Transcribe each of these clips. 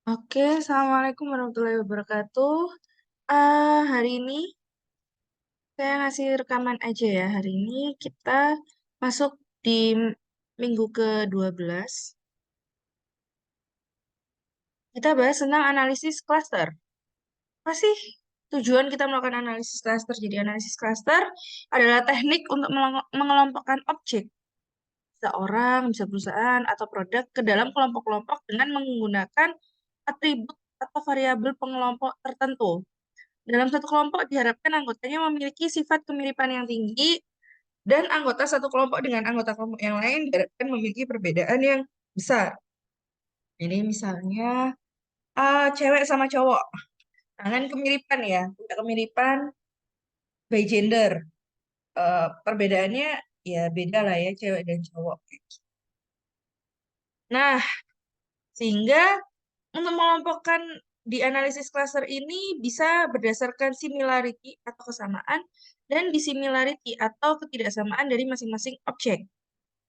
Oke, Assalamualaikum warahmatullahi wabarakatuh. Hari ini saya ngasih rekaman aja ya. Hari ini kita masuk di minggu ke-12. Kita bahas tentang analisis cluster. Apa sih tujuan kita melakukan analisis cluster? Jadi analisis cluster adalah teknik untuk mengelompokkan objek, bisa orang, bisa perusahaan, atau produk ke dalam kelompok-kelompok dengan menggunakan atribut atau variabel pengelompok tertentu. Dalam satu kelompok diharapkan anggotanya memiliki sifat kemiripan yang tinggi dan anggota satu kelompok dengan anggota kelompok yang lain diharapkan memiliki perbedaan yang besar. Jadi misalnya cewek sama cowok, nah, kan kemiripan ya, punya kemiripan by gender. Perbedaannya ya beda lah ya cewek dan cowok. Nah, sehingga untuk mengelompokkan di analisis cluster ini bisa berdasarkan similarity atau kesamaan dan dissimilarity atau ketidaksamaan dari masing-masing objek.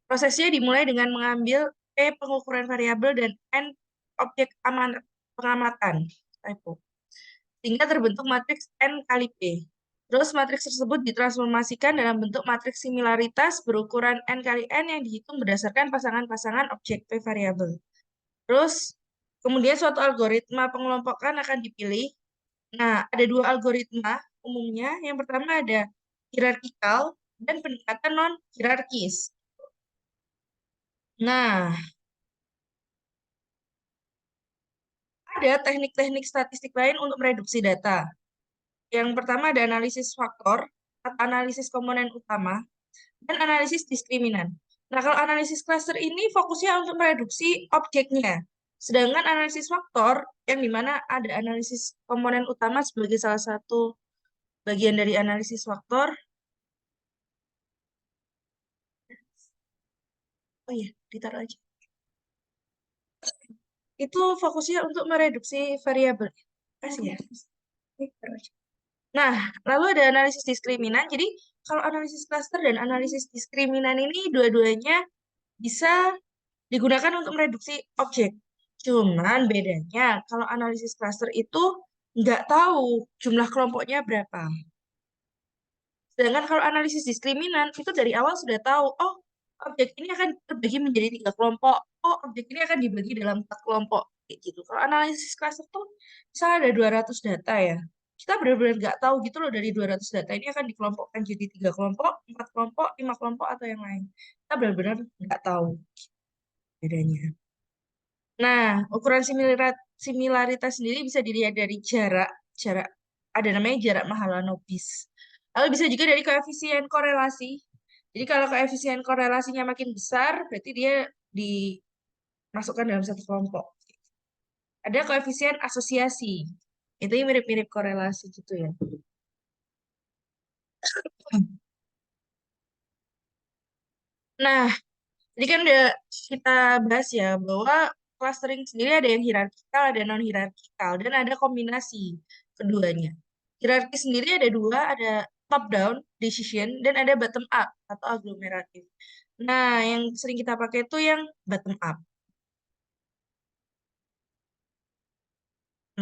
Prosesnya dimulai dengan mengambil P pengukuran variabel dan N objek pengamatan. Typo. Sehingga terbentuk matriks N kali P. Terus matriks tersebut ditransformasikan dalam bentuk matriks similaritas berukuran N kali N yang dihitung berdasarkan pasangan-pasangan objek P variabel. Terus kemudian suatu algoritma pengelompokan akan dipilih. Nah, ada dua algoritma umumnya. Yang pertama ada hierarkikal dan pendekatan non-hierarkis. Nah, ada teknik-teknik statistik lain untuk mereduksi data. Yang pertama ada analisis faktor, analisis komponen utama, dan analisis diskriminan. Nah, kalau analisis cluster ini fokusnya untuk mereduksi objeknya. Sedangkan analisis faktor, yang dimana ada analisis komponen utama sebagai salah satu bagian dari analisis faktor. Oh iya, ditaruh aja. Itu fokusnya untuk mereduksi variabel. Kasih ya. Taruh aja. Nah, lalu ada analisis diskriminan. Jadi, kalau analisis cluster dan analisis diskriminan ini dua-duanya bisa digunakan untuk mereduksi objek. Cuman bedanya, kalau analisis cluster itu nggak tahu jumlah kelompoknya berapa. Sedangkan kalau analisis diskriminan, itu dari awal sudah tahu, oh, objek ini akan terbagi menjadi 3 kelompok. Oh, objek ini akan dibagi dalam 4 kelompok. Kayak gitu. Kalau analisis cluster tuh, misalnya ada 200 data ya. Kita benar-benar nggak tahu gitu loh dari 200 data ini akan dikelompokkan jadi 3 kelompok, 4 kelompok, 5 kelompok, atau yang lain. Kita benar-benar nggak tahu bedanya. Nah, ukuran similaritas sendiri bisa dilihat dari jarak, jarak ada namanya jarak Mahalanobis. Lalu bisa juga dari koefisien korelasi. Jadi kalau koefisien korelasinya makin besar, berarti dia dimasukkan dalam satu kelompok. Ada koefisien asosiasi. Itu mirip-mirip korelasi gitu ya. Nah, jadi kan udah kita bahas ya bahwa clustering sendiri ada yang hierarkikal, ada non-hierarkikal, dan ada kombinasi keduanya. Hierarki sendiri ada dua, ada top down decision dan ada bottom up atau aglomeratif. Nah, yang sering kita pakai itu yang bottom up.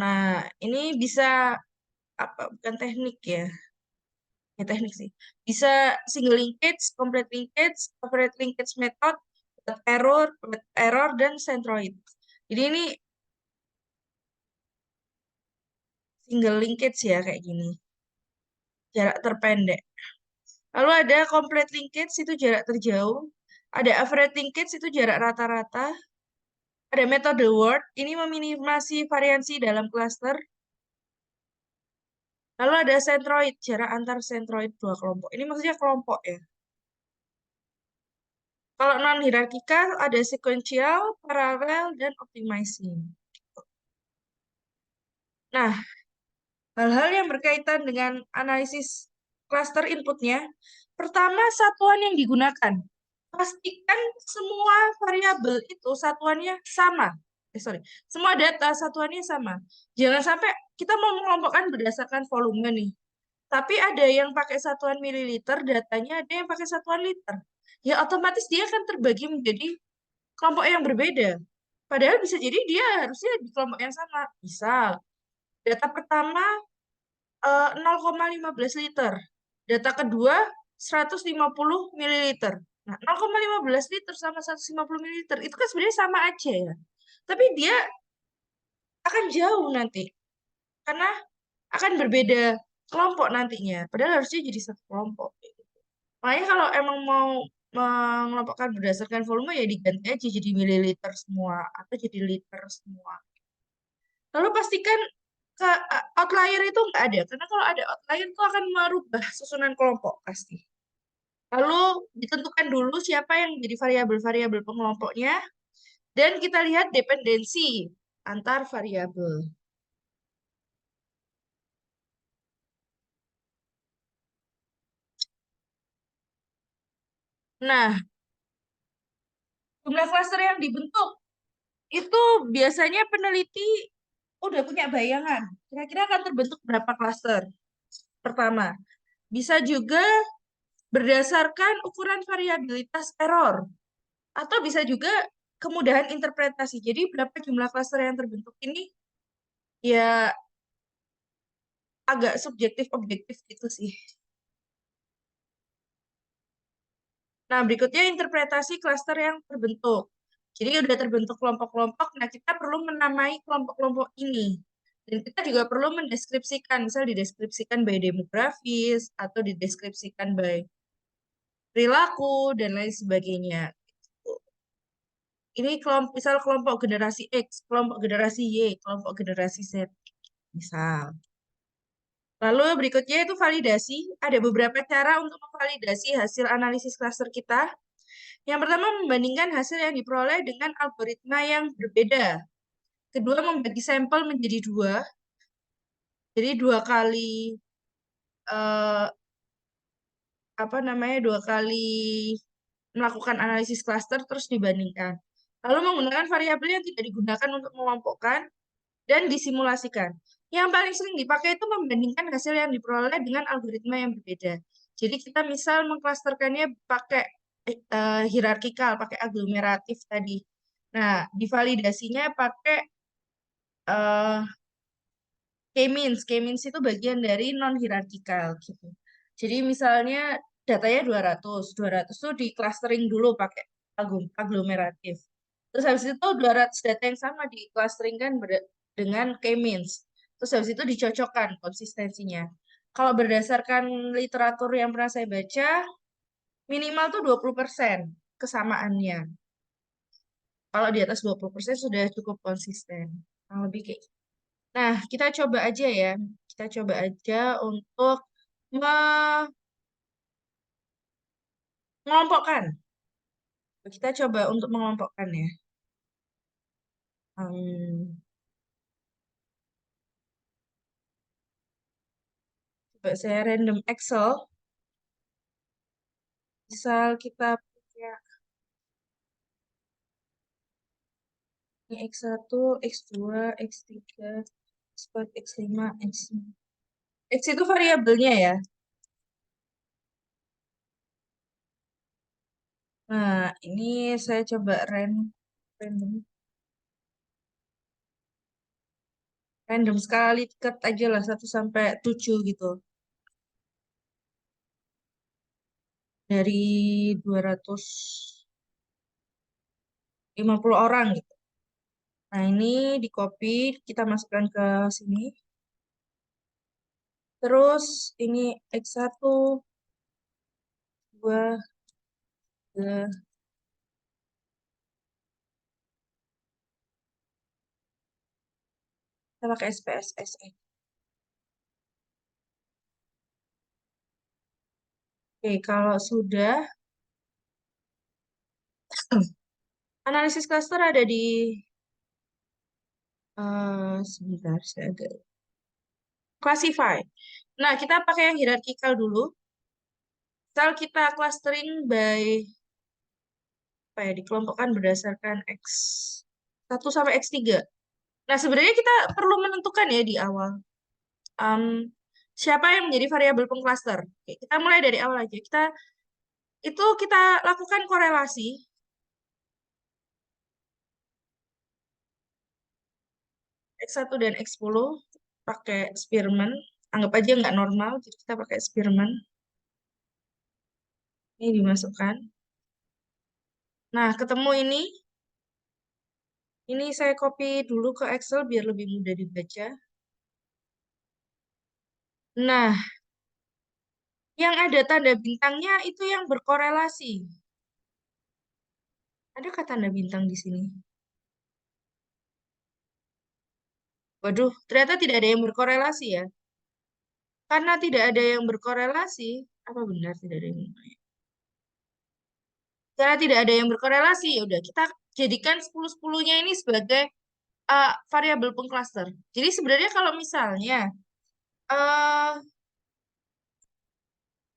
Nah, ini bisa apa? Bukan teknik ya, ya teknik sih. Bisa single linkage, complete linkage, separate linkage method, without error, dan centroid. Jadi ini single linkage ya kayak gini, jarak terpendek. Lalu ada complete linkage itu jarak terjauh. Ada average linkage itu jarak rata-rata. Ada metode word, ini meminimasi variansi dalam cluster. Lalu ada centroid, jarak antar centroid 2 kelompok. Ini maksudnya kelompok ya. Kalau non-hierarkikal ada sequential, paralel, dan optimizing. Nah, hal-hal yang berkaitan dengan analisis cluster inputnya, pertama satuan yang digunakan. Pastikan semua variabel itu satuannya sama. Sorry, semua data satuannya sama. Jangan sampai kita mau mengelompokkan berdasarkan volume nih. Tapi ada yang pakai satuan mililiter, datanya ada yang pakai satuan liter. Ya otomatis dia akan terbagi menjadi kelompok yang berbeda. Padahal bisa jadi dia harusnya di kelompok yang sama. Misal, data pertama 0,15 liter. Data kedua 150 mililiter. Nah, 0,15 liter sama 150 mililiter itu kan sebenarnya sama aja ya. Tapi dia akan jauh nanti karena akan berbeda kelompok nantinya. Padahal harusnya jadi satu kelompok. Makanya kalau emang mau mengelompokkan berdasarkan volume ya diganti aja jadi mililiter semua atau jadi liter semua. Lalu pastikan ke outlier itu nggak ada, karena kalau ada outlier itu akan merubah susunan kelompok pasti. Lalu ditentukan dulu siapa yang jadi variabel-variabel pengelompoknya, dan kita lihat dependensi antar variabel. Nah, jumlah klaster yang dibentuk itu biasanya peneliti udah punya bayangan. Kira-kira akan terbentuk berapa klaster pertama. Bisa juga berdasarkan ukuran variabilitas error. Atau bisa juga kemudahan interpretasi. Jadi berapa jumlah klaster yang terbentuk ini ya agak subjektif objektif gitu sih. Nah, berikutnya interpretasi klaster yang terbentuk. Jadi udah terbentuk kelompok-kelompok, nah kita perlu menamai kelompok-kelompok ini. Dan kita juga perlu mendeskripsikan, misal dideskripsikan by demografis, atau dideskripsikan by perilaku, dan lain sebagainya. Ini kelompok, misal kelompok generasi X, kelompok generasi Y, kelompok generasi Z, misal. Lalu berikutnya itu validasi. Ada beberapa cara untuk memvalidasi hasil analisis klaster kita. Yang pertama, membandingkan hasil yang diperoleh dengan algoritma yang berbeda. Kedua, membagi sampel menjadi dua. Jadi dua kali eh, apa namanya dua kali melakukan analisis klaster terus dibandingkan. Lalu menggunakan variabel yang tidak digunakan untuk mengelompokkan dan disimulasikan. Yang paling sering dipakai itu membandingkan hasil yang diperoleh dengan algoritma yang berbeda. Jadi kita misal mengklasterkannya pakai hierarkikal, pakai aglomeratif tadi. Nah, divalidasinya pakai eh, K-means. K-means itu bagian dari non-hierarkikal gitu. Jadi misalnya datanya 200. 200 tuh di clustering dulu pakai aglomeratif. Terus habis itu 200 data yang sama di clustering kan dengan K-means. Terus habis itu dicocokkan konsistensinya. Kalau berdasarkan literatur yang pernah saya baca, minimal tuh 20% kesamaannya. Kalau di atas 20% sudah cukup konsisten. Kurang lebih kayak gitu. Nah, kita coba aja ya. Kita coba aja untuk mengelompokkan. Kita coba untuk mengelompokkan ya. Hmm, coba saya random Excel. Misal kita punya ini X1, X2, X3, X4, X5, X6. X itu variabelnya ya. Nah, ini saya coba random random sekali cut aja lah 1 sampai 7 gitu. Dari 250 orang gitu. Nah, ini di copy, kita masukkan ke sini. Terus ini X1, 2, 3, kita pakai SPSS. Oke, kalau sudah, analisis cluster ada di, sebentar, saya agak, classify. Nah, kita pakai yang hierarkikal dulu. Misal kita clustering by, apa ya, dikelompokkan berdasarkan X1 sampai X3. Nah, sebenarnya kita perlu menentukan ya di awal. Em, siapa yang menjadi variabel pengcluster? Oke, kita mulai dari awal aja. Kita lakukan korelasi X1 dan X10 pakai Spearman. Anggap aja nggak normal, jadi kita pakai Spearman. Ini dimasukkan. Nah, ketemu ini. Ini saya copy dulu ke Excel biar lebih mudah dibaca. Nah, yang ada tanda bintangnya itu yang berkorelasi. Adakah tanda bintang di sini? Waduh, ternyata tidak ada yang berkorelasi ya. Karena tidak ada yang berkorelasi, apa benar tidak ada yang Karena tidak ada yang berkorelasi, ya udah kita jadikan 10-10-nya ini sebagai variabel pengcluster. Jadi sebenarnya kalau misalnya eh,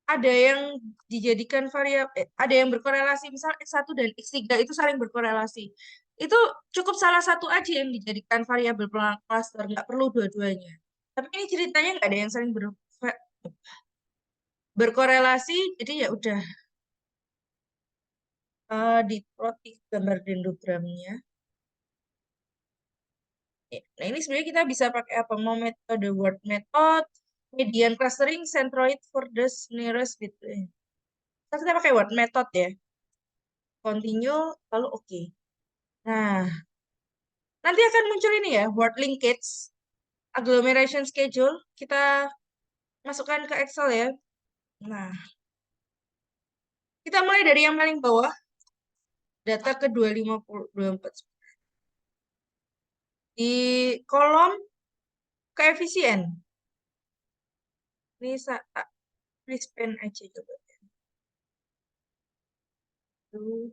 ada yang dijadikan variabel, ada yang berkorelasi, misal X1 dan X3 itu saling berkorelasi. Itu cukup salah satu aja yang dijadikan variabel pengcluster, nggak perlu dua-duanya. Tapi ini ceritanya nggak ada yang saling berkorelasi, jadi ya udah diplot di gambar dendrogramnya. Nah, ini sebenarnya kita bisa pakai apa? Mau metode word method, median clustering, centroid for the nearest between. Kita pakai word method ya. Continue, lalu oke. Nah, nanti akan muncul ini ya, word linkage, agglomeration schedule. Kita masukkan ke Excel ya. Nah, kita mulai dari yang paling bawah, data ke 250, 24. Di kolom koefisien. Ini please pen aja coba. Tuh,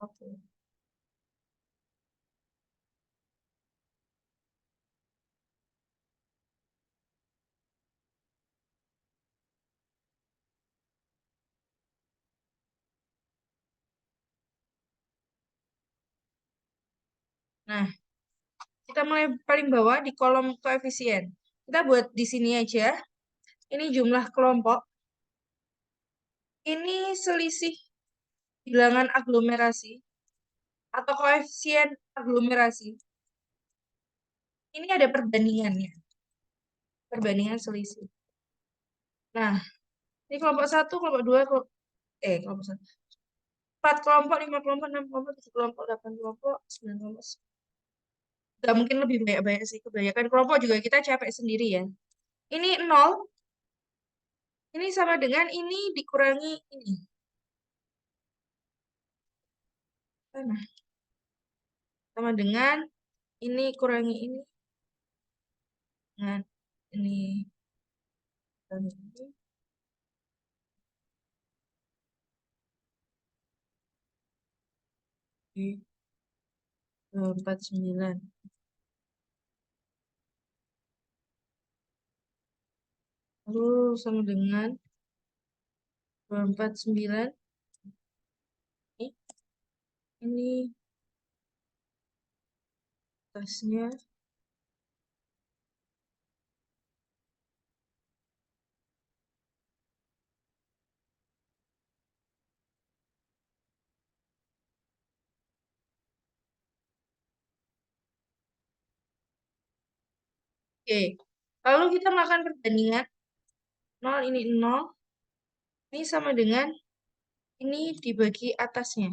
oke. Nah, kita mulai paling bawah di kolom koefisien. Kita buat di sini aja. Ini jumlah kelompok. Ini selisih bilangan aglomerasi atau koefisien aglomerasi. Ini ada perbandingannya. Perbandingan selisih. Nah, ini kelompok satu, kelompok dua, kelompok satu. 4 kelompok, 5 kelompok, 6 kelompok, 7 kelompok, 8 kelompok, 9 kelompok. Gak mungkin lebih banyak-banyak sih. Kebanyakan kelompok juga kita capek sendiri ya. Ini 0. Ini sama dengan ini dikurangi ini. Nah, sama dengan ini kurangi ini. Nah, ini kurangi ini. Oke, 249. Lalu sama dengan 249. Ini tasnya. Oke. Lalu kita melakukan perbandingan. 0 ini 0. Ini sama dengan ini dibagi atasnya.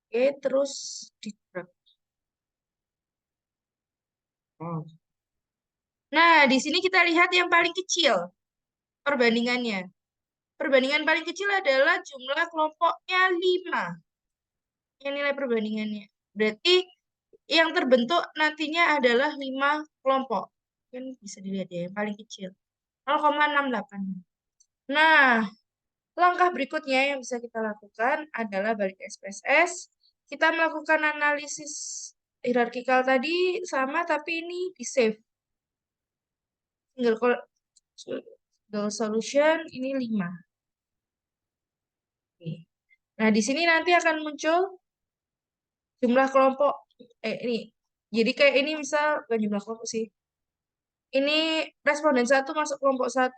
Oke, terus dikurangi. Oh. Nah, di sini kita lihat yang paling kecil perbandingannya. Perbandingan paling kecil adalah jumlah kelompoknya 5. Yang nilai perbandingannya. Berarti yang terbentuk nantinya adalah 5 kelompok. Kan bisa dilihat ya, yang paling kecil. 0,68. Nah, langkah berikutnya yang bisa kita lakukan adalah balik ke SPSS. Kita melakukan analisis hierarkikal tadi sama, tapi ini di save. Single solution ini 5. Oke. Nah, di sini nanti akan muncul jumlah kelompok. Ini. Jadi kayak ini misal, bukan jumlah kelompok sih. Ini responden 1 masuk kelompok 1,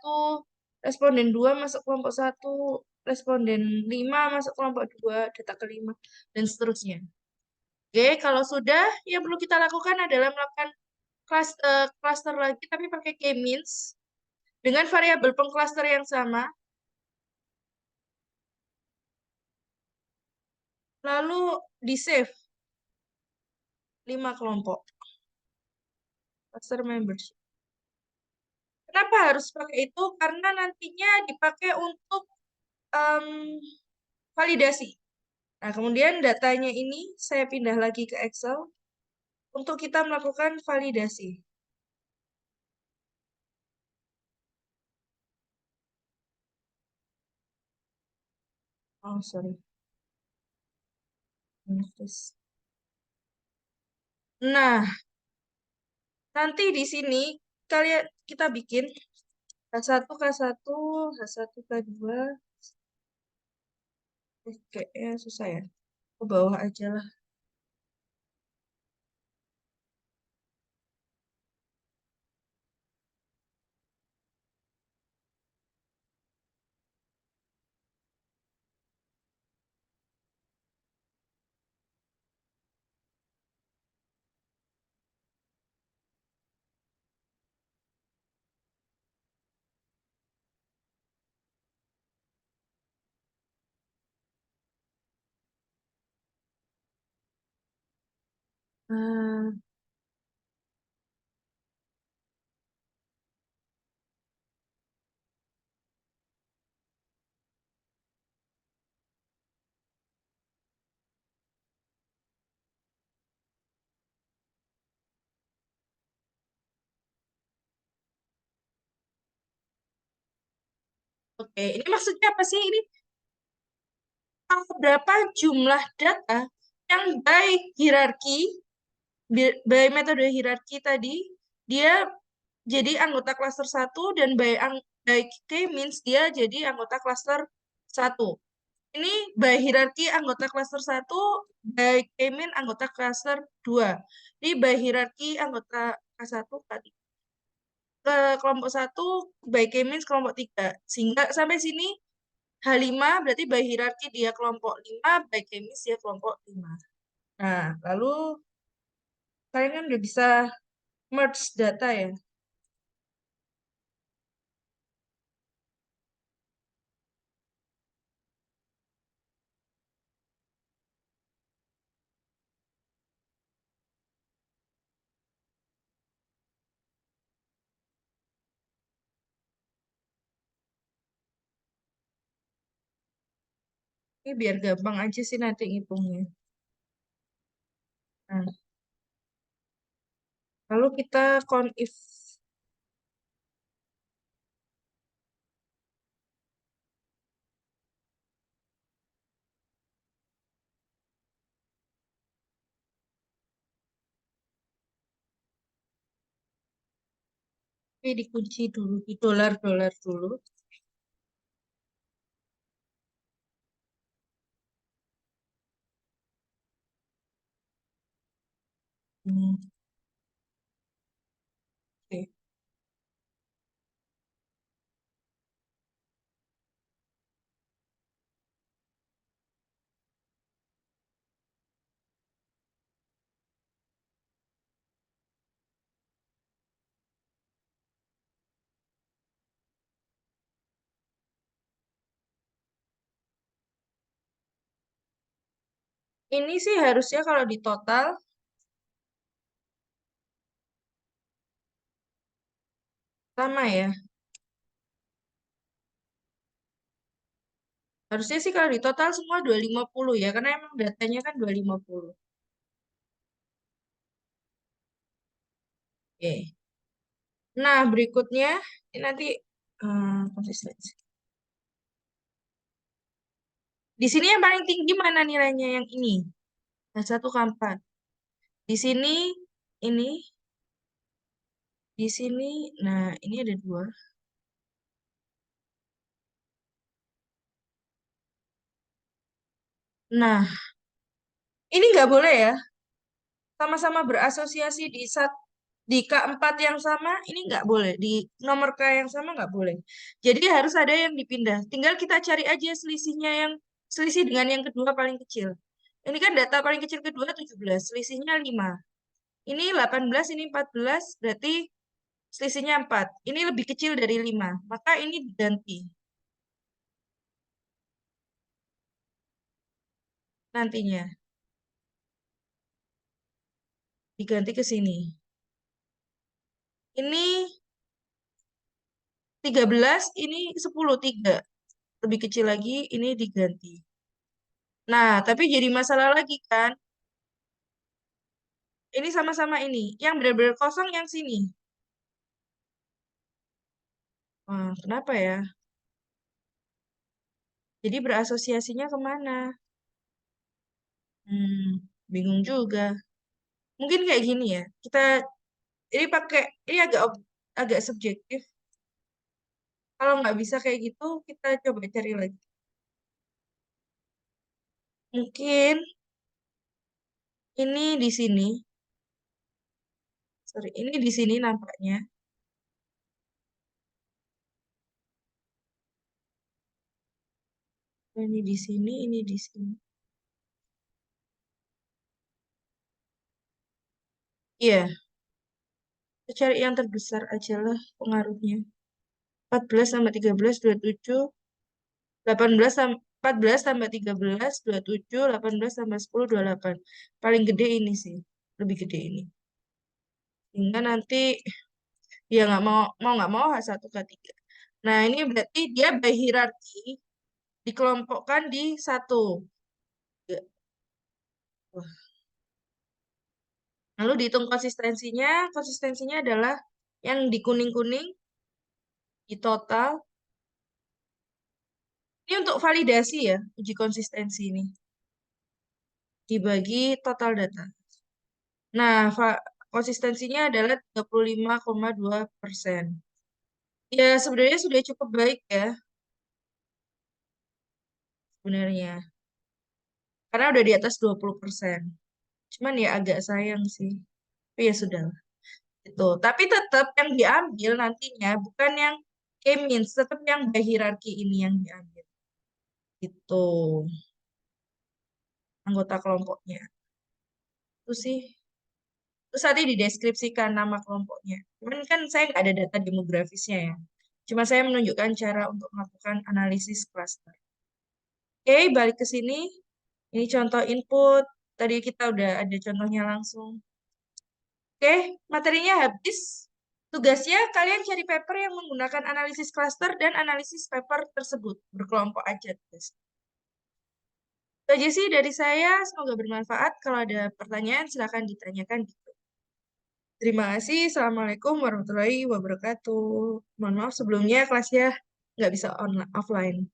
responden 2 masuk kelompok 1, responden 5 masuk kelompok 2 data kelima, dan seterusnya. Oke, kalau sudah, yang perlu kita lakukan adalah melakukan cluster lagi, tapi pakai k-means, dengan variabel pengcluster yang sama, lalu di-save 5 kelompok, cluster membership. Kenapa harus pakai itu? Karena nantinya dipakai untuk em, validasi. Nah, kemudian datanya ini saya pindah lagi ke Excel untuk kita melakukan validasi. Oh, sorry. Nah, nanti di sini kalian kita bikin K1, K1, H1, K2. Kayaknya susah ya. Ke bawah aja lah. Nah, oke, ini maksudnya apa sih? Ini berapa jumlah data yang by hierarki, by metode hierarki tadi, dia jadi anggota klaster 1 dan by k-means dia jadi anggota klaster 1. Ini by hierarki anggota klaster 1, by k-means anggota klaster 2. Ini by hierarki anggota K1, ke kelompok 1, by k-means kelompok 3. Sehingga sampai sini H5 berarti by hierarki dia kelompok 5, by k-means dia kelompok 5. Nah, lalu kalian kan udah bisa merge data ya. Ini biar gampang aja sih nanti ngitungnya. Nah, lalu kita conif. Ini dikunci dulu di dolar-dolar dulu. Hmm, oke. Ini sih harusnya kalau di total sama ya. Harusnya sih kalau di total semua 250 ya, karena emang datanya kan 250. Oke. Nah, berikutnya ini nanti konsistensi. Di sini yang paling tinggi mana nilainya yang ini? Nah, 1 ke 4. Di sini ini, di sini, nah ini ada 2. Nah, ini nggak boleh ya. Sama-sama berasosiasi Di K4 yang sama ini nggak boleh. Di nomor K yang sama nggak boleh. Jadi harus ada yang dipindah. Tinggal kita cari aja selisihnya yang selisih dengan yang kedua paling kecil. Ini kan data paling kecil kedua 17, selisihnya 5. Ini 18, ini 14, berarti selisihnya 4. Ini lebih kecil dari 5. Maka ini diganti nantinya. Diganti ke sini. Ini 13, ini 10, 3. Lebih kecil lagi, ini diganti. Nah, tapi jadi masalah lagi kan. Ini sama-sama ini. Yang benar-benar kosong yang sini. Wah, kenapa ya? Jadi berasosiasinya kemana? Bingung juga. Mungkin kayak gini ya. Kita ini pakai ini agak subjektif. Kalau nggak bisa kayak gitu, kita coba cari lagi. Mungkin ini di sini. Sorry, ini di sini nampaknya. Ini di sini, ini di sini. Iya, kita cari yang terbesar aja lah pengaruhnya. 14 tambah 13, 27. 18 tambah 14 tambah 13, 27, 18 tambah 10, 28. Paling gede ini sih. Lebih gede ini. Hingga nanti ya nggak mau nggak mau H1 K3. Nah, ini berarti dia by hierarki dikelompokkan di satu. Lalu dihitung konsistensinya. Konsistensinya adalah yang di kuning-kuning di total. Ini untuk validasi ya, uji konsistensi ini. Dibagi total data. Nah, konsistensinya adalah 35,2%. Ya, sebenarnya sudah cukup baik ya, sebenarnya. Karena udah di atas 20%. Cuman ya agak sayang sih. Tapi ya sudah. Itu. Tapi tetap yang diambil nantinya bukan yang K-means, tetap yang by hierarki ini yang diambil. Itu anggota kelompoknya. Itu sih. Terus tadi dideskripsikan nama kelompoknya. Cuman kan saya nggak ada data demografisnya ya. Cuma saya menunjukkan cara untuk melakukan analisis cluster. Oke, balik ke sini. Ini contoh input. Tadi kita udah ada contohnya langsung. Oke, materinya habis. Tugasnya kalian cari paper yang menggunakan analisis cluster dan analisis paper tersebut. Berkelompok aja, guys. Itu aja sih dari saya. Semoga bermanfaat. Kalau ada pertanyaan, silakan ditanyakan. Terima kasih. Assalamualaikum warahmatullahi wabarakatuh. Mohon maaf sebelumnya kelasnya nggak bisa online, offline.